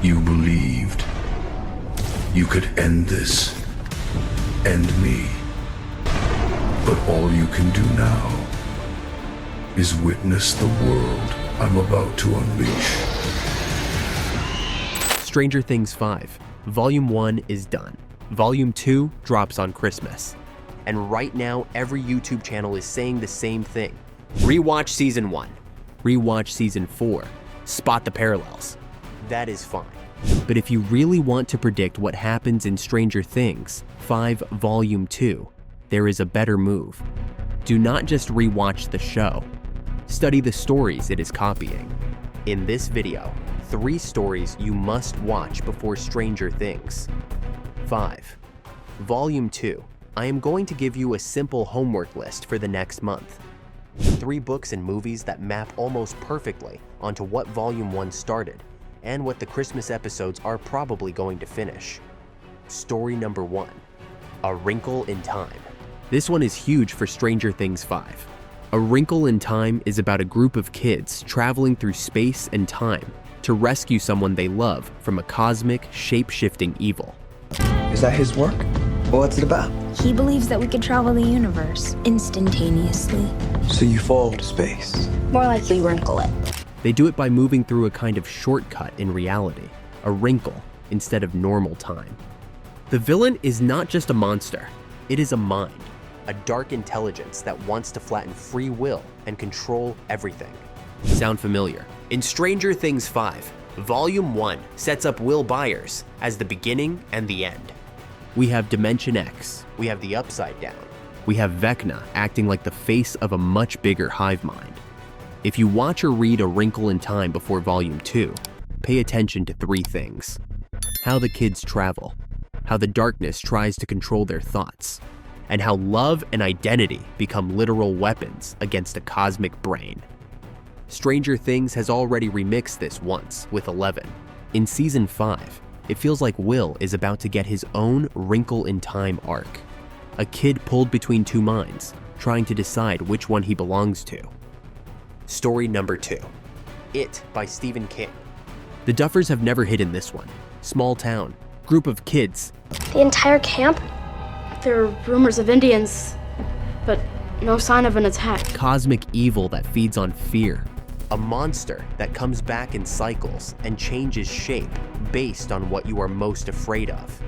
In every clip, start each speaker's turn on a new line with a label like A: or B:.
A: You believed you could end this, end me. But all you can do now is witness the world I'm about to unleash.
B: Stranger Things 5, Volume 1 is done. Volume 2 drops on Christmas. And right now, every YouTube channel is saying the same thing. Rewatch Season 1. Rewatch Season 4. Spot the parallels. That is fine. But if you really want to predict what happens in Stranger Things 5 Volume 2, there is a better move. Do not just rewatch the show. Study the stories it is copying. In this video, 3 stories you must watch before Stranger Things. 5. Volume 2. I am going to give you a simple homework list for the next month. 3 books and movies that map almost perfectly onto what Volume 1 started and what the Christmas episodes are probably going to finish. Story number 1. A Wrinkle in Time. This one is huge for Stranger Things 5. A Wrinkle in Time is about a group of kids traveling through space and time to rescue someone they love from a cosmic, shape-shifting evil.
C: Is that his work? What's it about?
D: He believes that we could travel the universe instantaneously.
C: So you fall to space?
D: More likely wrinkle it.
B: They do it by moving through a kind of shortcut in reality, a wrinkle instead of normal time. The villain is not just a monster, it is a mind, a dark intelligence that wants to flatten free will and control everything. Sound familiar? In Stranger Things 5, Volume 1 sets up Will Byers as the beginning and the end. We have Dimension X, we have the Upside Down, we have Vecna acting like the face of a much bigger hive mind. If you watch or read A Wrinkle in Time before Volume 2, pay attention to 3 things. How the kids travel, how the darkness tries to control their thoughts, and how love and identity become literal weapons against a cosmic brain. Stranger Things has already remixed this once with 11. In Season 5, it feels like Will is about to get his own Wrinkle in Time arc. A kid pulled between 2 minds, trying to decide which one he belongs to. Story number 2. It by Stephen King. The Duffers have never hidden this one. Small town, group of kids.
E: The entire camp? There are rumors of Indians, but no sign of an attack.
B: Cosmic evil that feeds on fear. A monster that comes back in cycles and changes shape based on what you are most afraid of.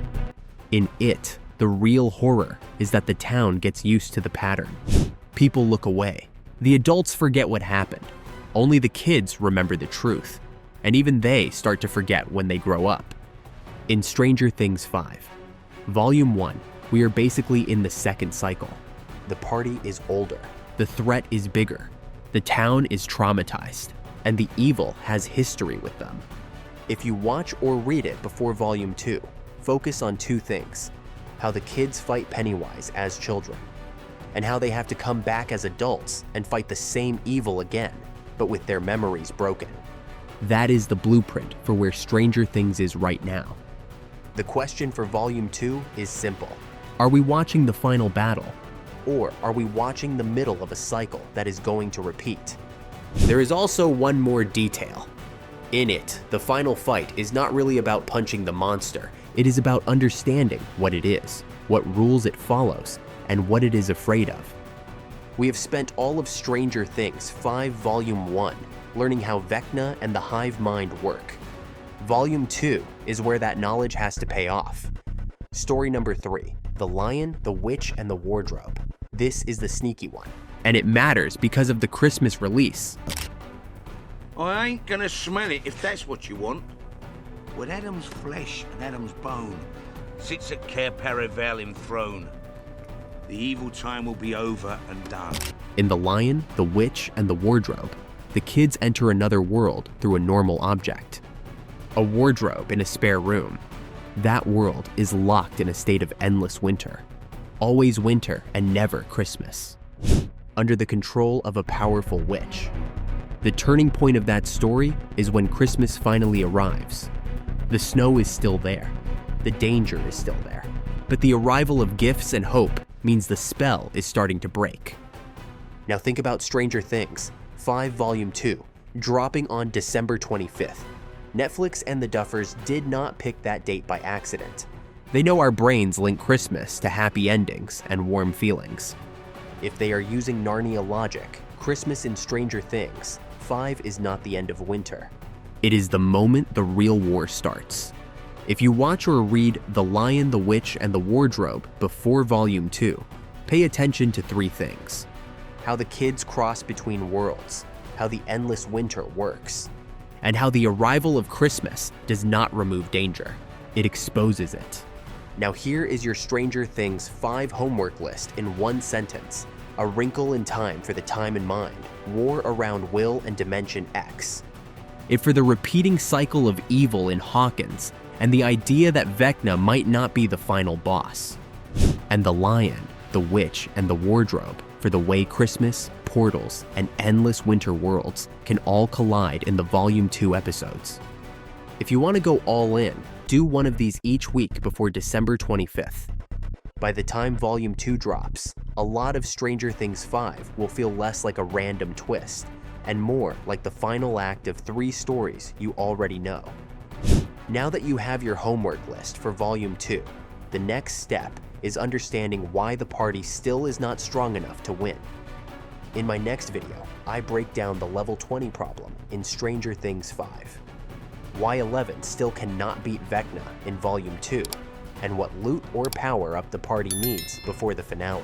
B: In It, the real horror is that the town gets used to the pattern. People look away. The adults forget what happened. Only the kids remember the truth. And even they start to forget when they grow up. In Stranger Things 5, Volume 1, we are basically in the second cycle. The party is older. The threat is bigger. The town is traumatized. And the evil has history with them. If you watch or read it before Volume 2, focus on 2 things. How the kids fight Pennywise as children, and how they have to come back as adults and fight the same evil again, but with their memories broken. That is the blueprint for where Stranger Things is right now. The question for Volume 2 is simple. Are we watching the final battle? Or are we watching the middle of a cycle that is going to repeat? There is also one more detail. In It, the final fight is not really about punching the monster. It is about understanding what it is, what rules it follows, and what it is afraid of. We have spent all of Stranger Things 5 Volume 1 learning how Vecna and the hive mind work. Volume 2 is where that knowledge has to pay off. Story number 3, The Lion, the Witch, and the Wardrobe. This is the sneaky one, and it matters because of the Christmas release.
F: I ain't gonna smell it if that's what you want. With Adam's flesh and Adam's bone sits at Cair Paravel enthroned. The evil time will be over and done.
B: In The Lion, the Witch, and the Wardrobe, the kids enter another world through a normal object. A wardrobe in a spare room. That world is locked in a state of endless winter. Always winter and never Christmas. Under the control of a powerful witch. The turning point of that story is when Christmas finally arrives. The snow is still there. The danger is still there. But the arrival of gifts and hope means the spell is starting to break. Now think about Stranger Things 5 Volume 2, dropping on December 25th. Netflix and the Duffers did not pick that date by accident. They know our brains link Christmas to happy endings and warm feelings. If they are using Narnia logic, Christmas in Stranger Things 5 is not the end of winter. It is the moment the real war starts. If you watch or read The Lion, the Witch, and the Wardrobe before Volume 2, pay attention to 3 things. How the kids cross between worlds, how the endless winter works, and how the arrival of Christmas does not remove danger. It exposes it. Now here is your Stranger Things 5 homework list in 1 sentence. A wrinkle in time for the time in mind. War around Will and Dimension X. If for the repeating cycle of evil in Hawkins, and the idea that Vecna might not be the final boss. And The Lion, the Witch, and the Wardrobe for the way Christmas, portals, and endless winter worlds can all collide in the Volume 2 episodes. If you want to go all in, do one of these each week before December 25th. By the time Volume 2 drops, a lot of Stranger Things 5 will feel less like a random twist, and more like the final act of 3 stories you already know. Now that you have your homework list for Volume 2, the next step is understanding why the party still is not strong enough to win. In my next video, I break down the level 20 problem in Stranger Things 5, why 11 still cannot beat Vecna in Volume 2, and what loot or power up the party needs before the finale.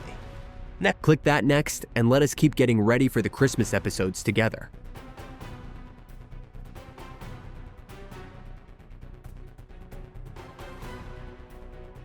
B: Click that next and let us keep getting ready for the Christmas episodes together.